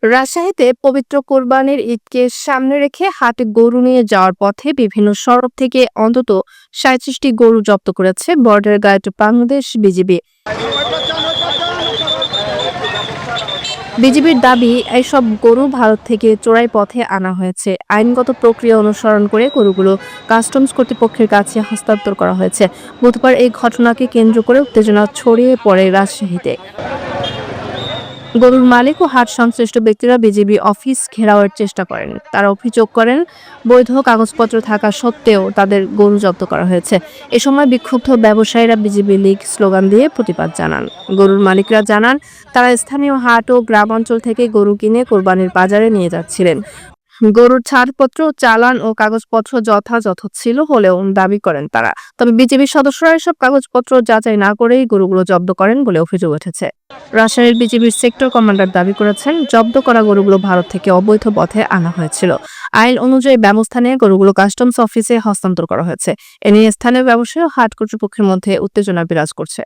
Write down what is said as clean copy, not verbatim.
রাজশাহীতে পবিত্র কোরবানির ঈদকে সামনে রেখে হাটে গরু নিয়ে যাওয়ার পথে বিভিন্ন সড়ক থেকে অন্তত ৩৭টি গরু জব্দ করেছে বর্ডার গার্ড বাংলাদেশ বিজিবি। বিজিবির দাবি, এইসব গরু ভারত থেকে চোরাই পথে আনা হয়েছে। আইনগত প্রক্রিয়া অনুসরণ করে গরুগুলো কাস্টমস কর্তৃপক্ষের কাছে হস্তান্তর করা হয়েছে। বুধবার এই ঘটনাকে কেন্দ্র করে উত্তেজনা ছড়িয়ে পড়ে রাজশাহীতে। গরুর মালিক ও হাট সংশ্লিষ্ট ব্যক্তিরা বিজিবি অফিস ঘেরাওয়ের চেষ্টা করেন। তারা অভিযোগ করেন, বৈধ কাগজপত্র থাকা সত্ত্বেও তাদের গরু জব্দ করা হয়েছে। এ সময় বিক্ষুব্ধ ব্যবসায়ীরা বিজিবি লীগ স্লোগান দিয়ে প্রতিবাদ জানান। গরুর মালিকরা জানান, তারা স্থানীয় হাট ও গ্রামাঞ্চল থেকে গরু কিনে কোরবানির বাজারে নিয়ে যাচ্ছিলেন। গরুর ছাড়পত্র, চালান ও কাগজপত্র যথাযথ ছিল বলেও দাবি করেন তারা। তবে বিজেপির সদস্যরা এসব কাগজপত্র যাচাই না করেই গরুগুলো জব্দ করেন বলে অভিযোগ উঠেছে। রাজশাহীর বিজেপির সেক্টর কমান্ডার দাবি করেছেন, জব্দ করা গরুগুলো ভারত থেকে অবৈধ পথে আনা হয়েছিল। আইন অনুযায়ী ব্যবস্থা নিয়ে গরুগুলো কাস্টমস অফিসে হস্তান্তর করা হয়েছে। এ নিয়ে স্থানীয় ব্যবসায়ী ও হাট কর্তৃপক্ষের মধ্যে উত্তেজনা বিরাজ করছে।